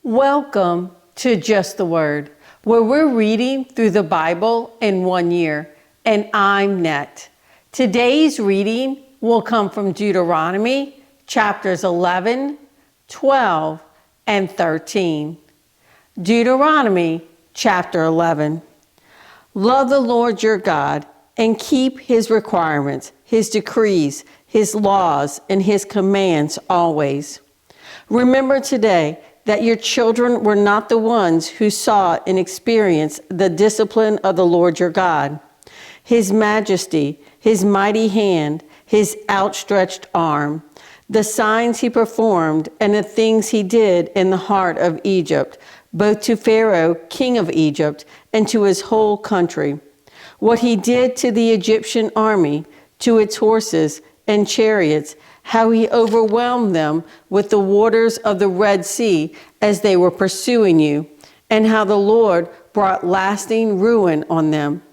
Welcome to Just the Word, where we're reading through the Bible in 1 year, and I'm Net. Today's reading will come from Deuteronomy chapters 11, 12, and 13. Deuteronomy chapter 11. Love the Lord your God and keep his requirements, his decrees, his laws, and his commands always. Remember today that your children were not the ones who saw and experienced the discipline of the Lord your God, his majesty, his mighty hand, his outstretched arm, the signs he performed, and the things he did in the heart of Egypt, both to Pharaoh, king of Egypt, and to his whole country. What he did to the Egyptian army, to its horses and chariots, how he overwhelmed them with the waters of the Red Sea as they were pursuing you, and how the Lord brought lasting ruin on them.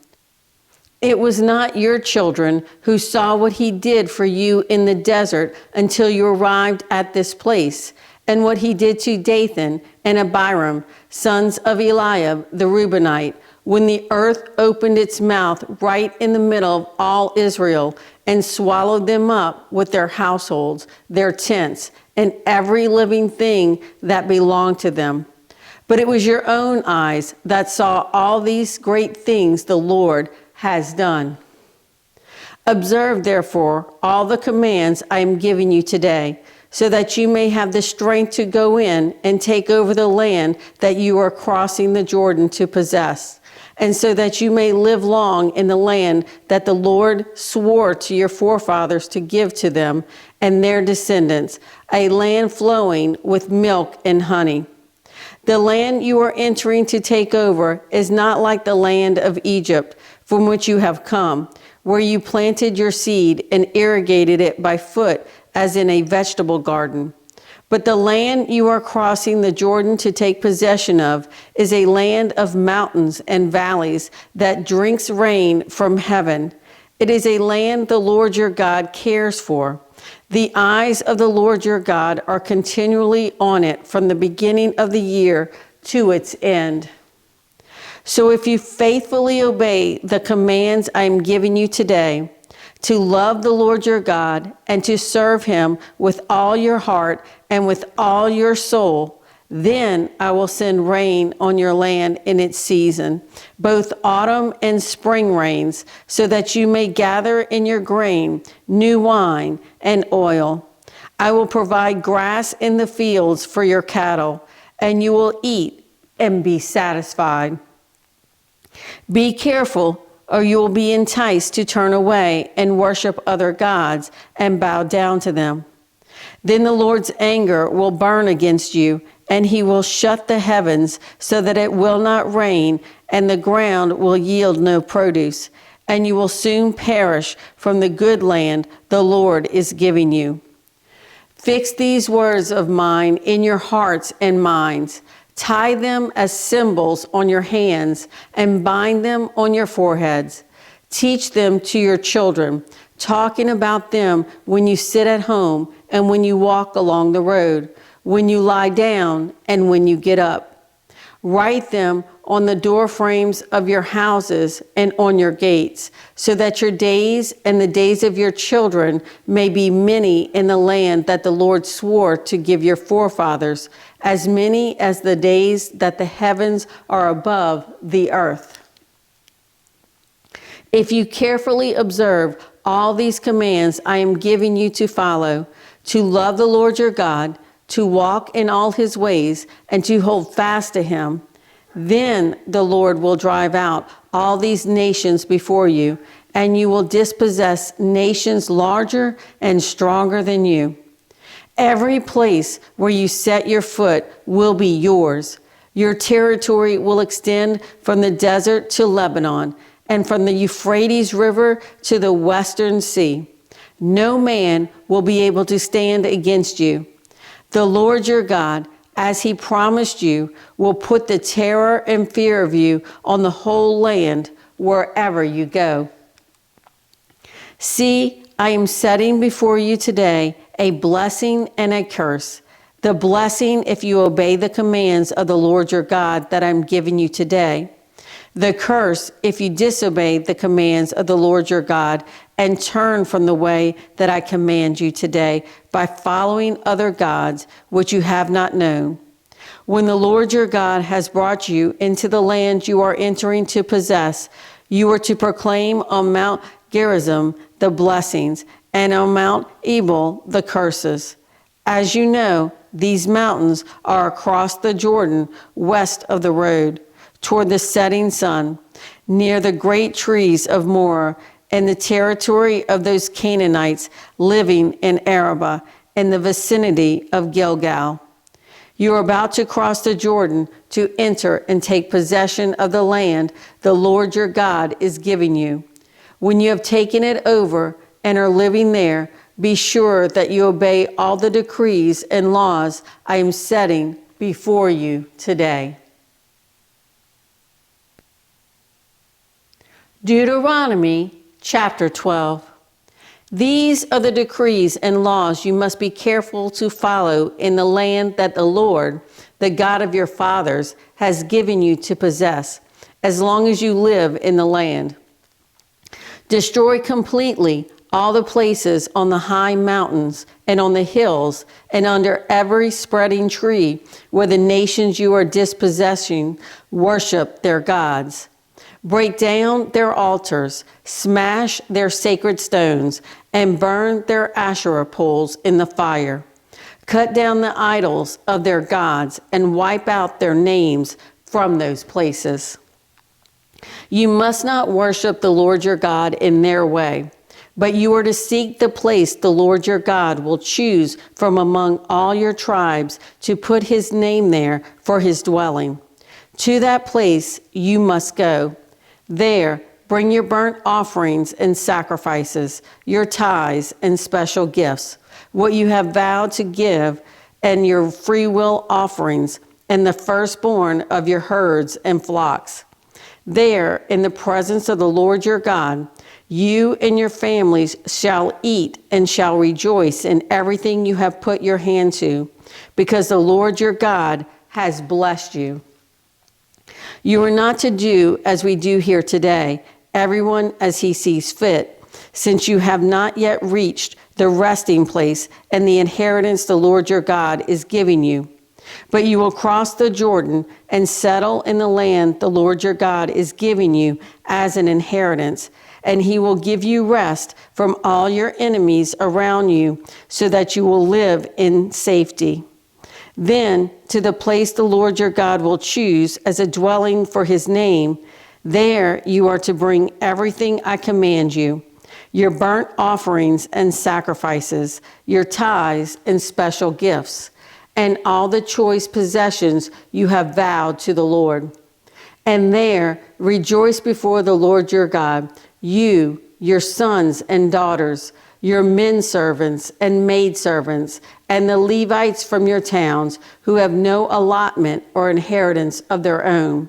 It was not your children who saw what he did for you in the desert until you arrived at this place, and what he did to Dathan and Abiram, sons of Eliab the Reubenite, when the earth opened its mouth right in the middle of all Israel and swallowed them up with their households, their tents, and every living thing that belonged to them. But it was your own eyes that saw all these great things the Lord has done. Observe, therefore, all the commands I am giving you today, so that you may have the strength to go in and take over the land that you are crossing the Jordan to possess, and so that you may live long in the land that the Lord swore to your forefathers to give to them and their descendants, a land flowing with milk and honey. The land you are entering to take over is not like the land of Egypt, from which you have come, where you planted your seed and irrigated it by foot as in a vegetable garden. But the land you are crossing the Jordan to take possession of is a land of mountains and valleys that drinks rain from heaven. It is a land the Lord your God cares for. The eyes of the Lord your God are continually on it from the beginning of the year to its end. So if you faithfully obey the commands I am giving you today, to love the Lord your God and to serve him with all your heart and with all your soul, then I will send rain on your land in its season, both autumn and spring rains, so that you may gather in your grain, new wine, and oil. I will provide grass in the fields for your cattle, and you will eat and be satisfied. Be careful, or you will be enticed to turn away and worship other gods and bow down to them. Then the Lord's anger will burn against you, and he will shut the heavens so that it will not rain, and the ground will yield no produce, and you will soon perish from the good land the Lord is giving you. Fix these words of mine in your hearts and minds. Tie them as symbols on your hands and bind them on your foreheads. Teach them to your children, talking about them when you sit at home and when you walk along the road, when you lie down and when you get up. Write them on the door frames of your houses and on your gates, so that your days and the days of your children may be many in the land that the Lord swore to give your forefathers, as many as the days that the heavens are above the earth. If you carefully observe all these commands I am giving you to follow, to love the Lord your God, to walk in all his ways, and to hold fast to him, then the Lord will drive out all these nations before you, and you will dispossess nations larger and stronger than you. Every place where you set your foot will be yours. Your territory will extend from the desert to Lebanon, and from the Euphrates River to the western sea. No man will be able to stand against you. The Lord your God, as he promised you, will put the terror and fear of you on the whole land wherever you go. See, I am setting before you today a blessing and a curse. the blessing if you obey the commands of the Lord your God that I'm giving you today, the curse if you disobey the commands of the Lord your God and turn from the way that I command you today by following other gods which you have not known. When the Lord your God has brought you into the land you are entering to possess, you are to proclaim on Mount Gerizim the blessings, and on Mount Ebal the curses. As you know, these mountains are across the Jordan west of the road, toward the setting sun, near the great trees of Moreh, and the territory of those Canaanites living in Arabah, in the vicinity of Gilgal. You are about to cross the Jordan to enter and take possession of the land the Lord your God is giving you. When you have taken it over and are living there, be sure that you obey all the decrees and laws I am setting before you today. Deuteronomy chapter 12. These are the decrees and laws you must be careful to follow in the land that the Lord, the God of your fathers, has given you to possess, as long as you live in the land. Destroy completely all the places on the high mountains and on the hills and under every spreading tree where the nations you are dispossessing worship their gods. Break down their altars, smash their sacred stones, and burn their Asherah poles in the fire. Cut down the idols of their gods and wipe out their names from those places. You must not worship the Lord your God in their way, but you are to seek the place the Lord your God will choose from among all your tribes to put his name there for his dwelling. To that place you must go. There, bring your burnt offerings and sacrifices, your tithes and special gifts, what you have vowed to give, and your freewill offerings, and the firstborn of your herds and flocks. There, in the presence of the Lord your God, you and your families shall eat and shall rejoice in everything you have put your hand to, because the Lord your God has blessed you. You are not to do as we do here today, everyone as he sees fit, since you have not yet reached the resting place and the inheritance the Lord your God is giving you. But you will cross the Jordan and settle in the land the Lord your God is giving you as an inheritance, and he will give you rest from all your enemies around you, so that you will live in safety. Then, to the place the Lord your God will choose as a dwelling for his name, there you are to bring everything I command you, your burnt offerings and sacrifices, your tithes and special gifts, and all the choice possessions you have vowed to the Lord. And there rejoice before the Lord your God, you, your sons and daughters, your men servants and maid servants, and the Levites from your towns who have no allotment or inheritance of their own.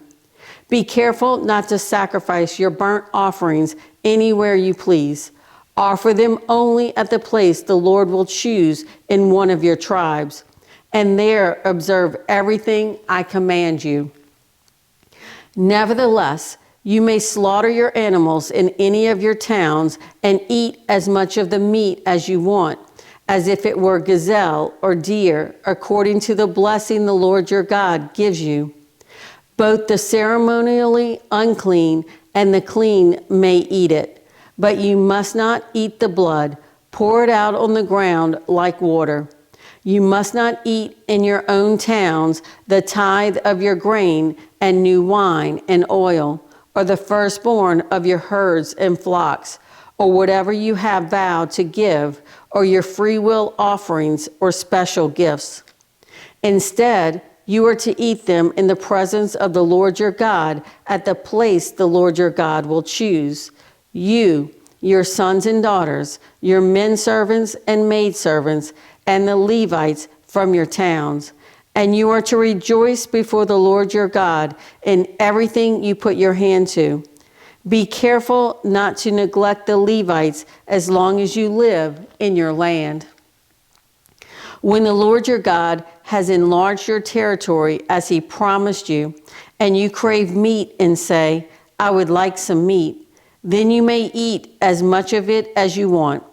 Be careful not to sacrifice your burnt offerings anywhere you please. Offer them only at the place the Lord will choose in one of your tribes, and there observe everything I command you. Nevertheless, you may slaughter your animals in any of your towns and eat as much of the meat as you want, as if it were gazelle or deer, according to the blessing the Lord your God gives you. Both the ceremonially unclean and the clean may eat it, but you must not eat the blood. Pour it out on the ground like water. You must not eat in your own towns the tithe of your grain and new wine and oil, or the firstborn of your herds and flocks, or whatever you have vowed to give, or your freewill offerings or special gifts. Instead, you are to eat them in the presence of the Lord your God at the place the Lord your God will choose. You, your sons and daughters, your men servants and maid servants, and the Levites from your towns. And you are to rejoice before the Lord your God in everything you put your hand to. Be careful not to neglect the Levites as long as you live in your land. When the Lord your God has enlarged your territory as he promised you, and you crave meat and say, I would like some meat, then you may eat as much of it as you want.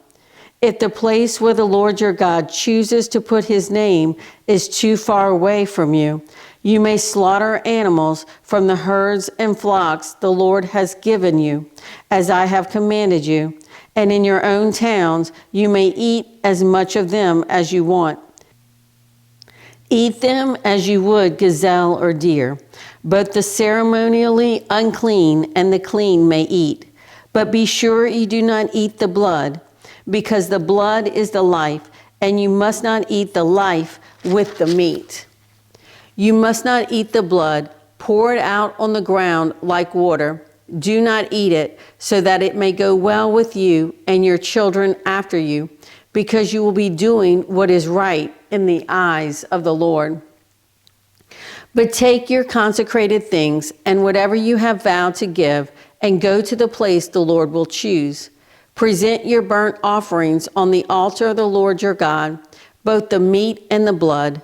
If the place where the Lord your God chooses to put his name is too far away from you, you may slaughter animals from the herds and flocks the Lord has given you, as I have commanded you, and in your own towns you may eat as much of them as you want. Eat them as you would gazelle or deer. Both the ceremonially unclean and the clean may eat. But be sure you do not eat the blood, because the blood is the life, and you must not eat the life with the meat. You must not eat the blood. Pour it out on the ground like water. Do not eat it, so that it may go well with you and your children after you, because you will be doing what is right in the eyes of the Lord. But take your consecrated things and whatever you have vowed to give, and go to the place the Lord will choose. Present your burnt offerings on the altar of the Lord your God, both the meat and the blood.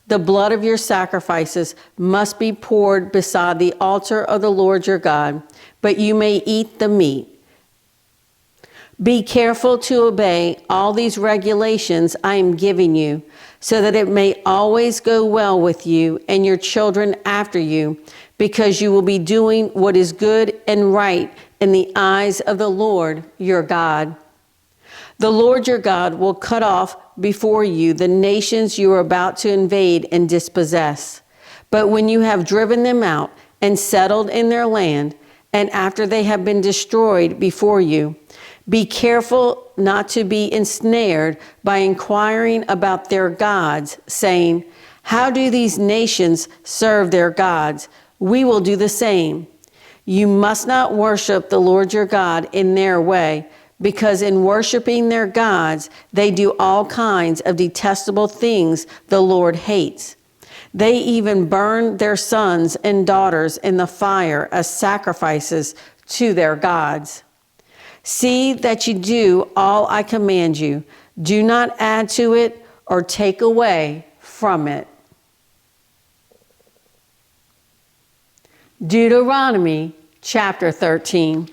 The blood of your sacrifices must be poured beside the altar of the Lord your God, but you may eat the meat. Be careful to obey all these regulations I am giving you, so that it may always go well with you and your children after you, because you will be doing what is good and right in the eyes of the Lord your God. The Lord your God will cut off before you the nations you are about to invade and dispossess. But when you have driven them out and settled in their land, and after they have been destroyed before you, be careful not to be ensnared by inquiring about their gods, saying, how do these nations serve their gods? We will do the same. You must not worship the Lord your God in their way, because in worshiping their gods, they do all kinds of detestable things the Lord hates. They even burn their sons and daughters in the fire as sacrifices to their gods. See that you do all I command you. Do not add to it or take away from it. Deuteronomy chapter 13.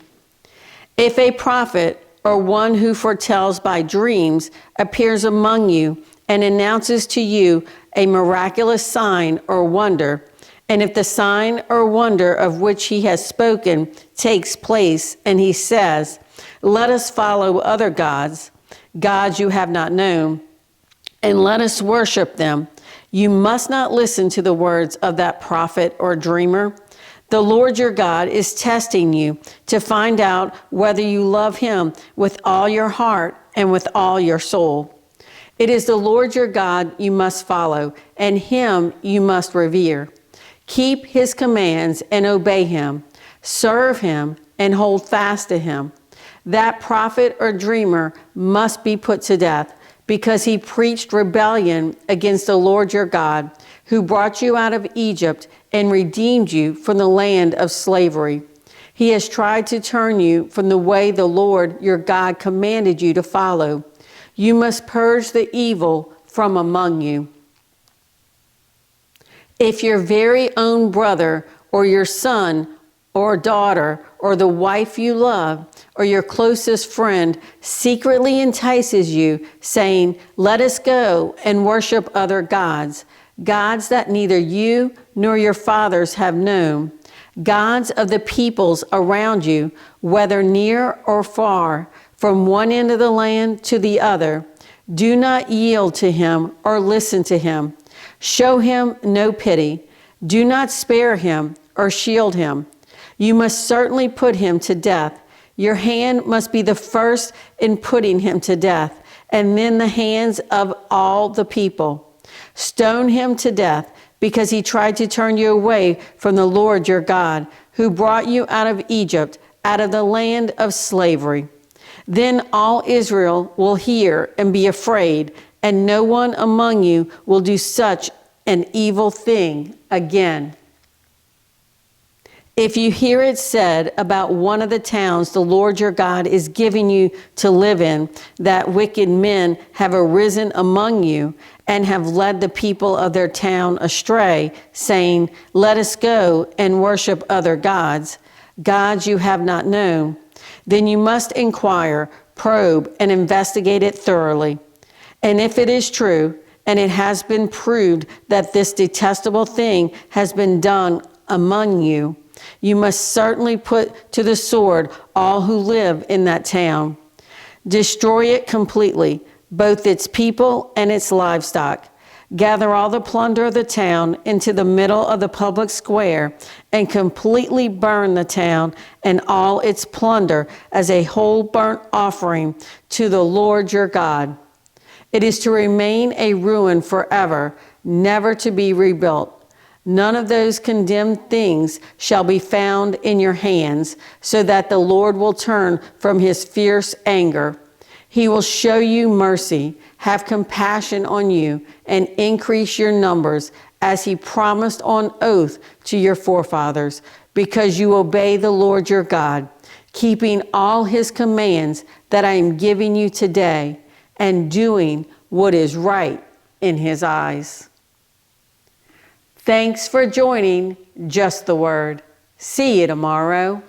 If a prophet or one who foretells by dreams appears among you and announces to you a miraculous sign or wonder, and if the sign or wonder of which he has spoken takes place, and he says, let us follow other gods, gods you have not known, and let us worship them, you must not listen to the words of that prophet or dreamer. The Lord your God is testing you to find out whether you love him with all your heart and with all your soul. It is the Lord your God you must follow, and him you must revere. Keep his commands and obey him. Serve him and hold fast to him. That prophet or dreamer must be put to death, because he preached rebellion against the Lord your God, who brought you out of Egypt and redeemed you from the land of slavery. He has tried to turn you from the way the Lord your God commanded you to follow. You must purge the evil from among you. If your very own brother or your son or daughter or the wife you love or your closest friend secretly entices you, saying, let us go and worship other gods, gods that neither you nor your fathers have known, gods of the peoples around you, whether near or far, from one end of the land to the other, do not yield to him or listen to him. Show him no pity. Do not spare him or shield him. You must certainly put him to death. Your hand must be the first in putting him to death, and then the hands of all the people. Stone him to death, because he tried to turn you away from the Lord your God, who brought you out of Egypt, out of the land of slavery. Then all Israel will hear and be afraid, and no one among you will do such an evil thing again. If you hear it said about one of the towns the Lord your God is giving you to live in, that wicked men have arisen among you, and have led the people of their town astray, saying, "Let us go and worship other gods, gods you have not known," then you must inquire, probe, and investigate it thoroughly. And if it is true, and it has been proved that this detestable thing has been done among you, you must certainly put to the sword all who live in that town. Destroy it completely, both its people and its livestock. Gather all the plunder of the town into the middle of the public square and completely burn the town and all its plunder as a whole burnt offering to the Lord your God. It is to remain a ruin forever, never to be rebuilt. None of those condemned things shall be found in your hands, so that the Lord will turn from his fierce anger. He will show you mercy, have compassion on you, and increase your numbers, as he promised on oath to your forefathers, because you obey the Lord your God, keeping all his commands that I am giving you today, and doing what is right in his eyes. Thanks for joining Just the Word. See you tomorrow.